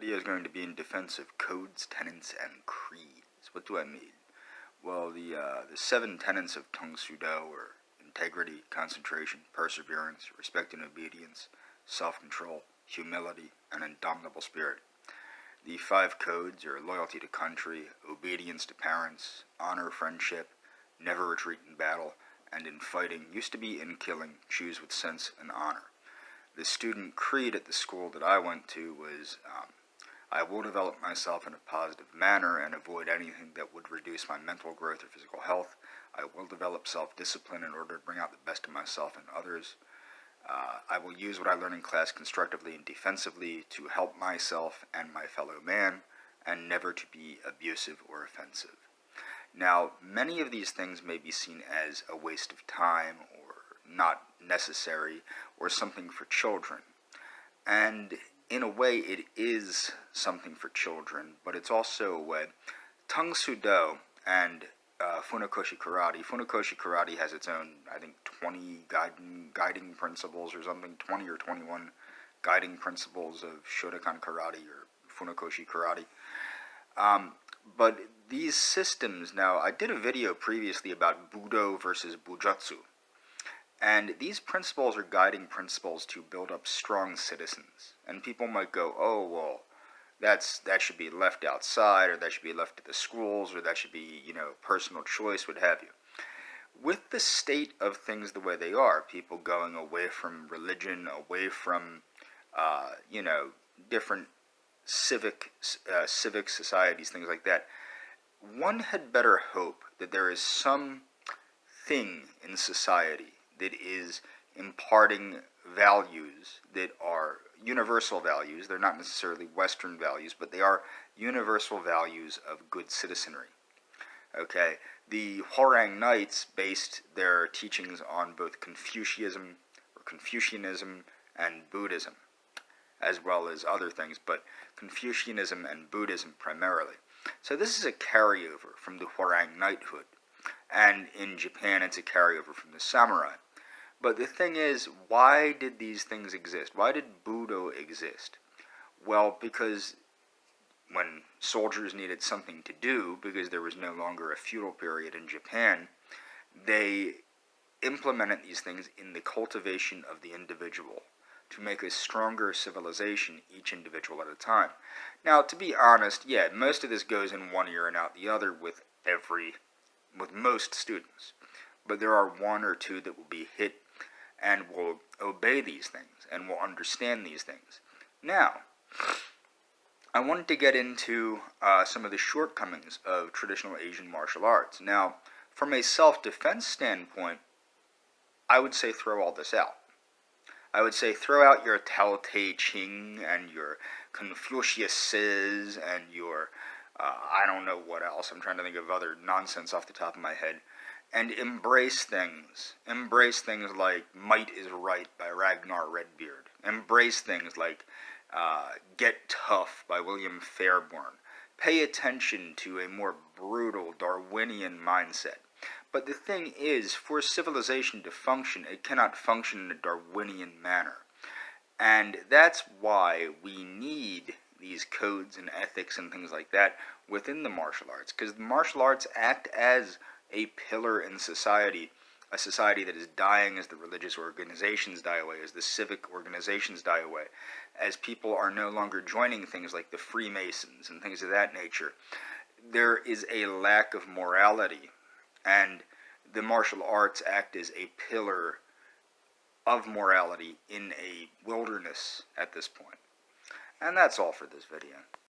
video is going to be in defense of codes, tenets, and creeds. What do I mean? Well, the 7 tenets of Tang Soo Do are integrity, concentration, perseverance, respect and obedience, self-control, humility, and indomitable spirit. The 5 codes are loyalty to country, obedience to parents, honor friendship, never retreat in battle, and in fighting, used to be in killing, choose with sense and honor. The student creed at the school that I went to was, I will develop myself in a positive manner and avoid anything that would reduce my mental growth or physical health. I will develop self-discipline in order to bring out the best of myself and others. I will use what I learn in class constructively and defensively to help myself and my fellow man, and never to be abusive or offensive. Now, many of these things may be seen as a waste of time or not necessary or something for children. And in a way, it is something for children, but it's also a way. Tang Soo Do and Funakoshi Karate. Funakoshi Karate has its own, I think, 20 guiding principles or something, 20 or 21 guiding principles of Shotokan Karate or Funakoshi Karate. But these systems, now, I did a video previously about Budo versus Bujutsu, and these principles are guiding principles to build up strong citizens. And people might go, oh, well, that should be left outside, or that should be left to the schools, or that should be, personal choice, what have you. With the state of things the way they are, people going away from religion, away from, different civic societies, things like that, one had better hope that there is some thing in society that is imparting values that are universal values. They're not necessarily Western values, but they are universal values of good citizenry. Okay, the Hwarang Knights based their teachings on both Confucianism and Buddhism, as well as other things, but Confucianism and Buddhism primarily. So this is a carryover from the Hwarang knighthood, and in Japan it's a carryover from the samurai. But the thing is, why did these things exist? Why did Budo exist? Well, because when soldiers needed something to do, because there was no longer a feudal period in Japan, they implemented these things in the cultivation of the individual to make a stronger civilization, each individual at a time. Now, to be honest, yeah, most of this goes in one ear and out the other with most students. But there are 1 or 2 that will be hit and will obey these things and will understand these things. Now, I wanted to get into some of the shortcomings of traditional Asian martial arts. Now, from a self-defense standpoint, I would say throw all this out. I would say throw out your Tao Te Ching and your Confuciuses and your, I don't know what else. I'm trying to think of other nonsense off the top of my head. And embrace things. Embrace things like Might is Right by Ragnar Redbeard. Embrace things like Get Tough by William Fairbairn. Pay attention to a more brutal Darwinian mindset. But the thing is, for civilization to function, it cannot function in a Darwinian manner. And that's why we need these codes and ethics and things like that within the martial arts. Because the martial arts act as a pillar in society, a society that is dying as the religious organizations die away, as the civic organizations die away, as people are no longer joining things like the Freemasons and things of that nature. There is a lack of morality, and the martial arts act as a pillar of morality in a wilderness at this point. And that's all for this video.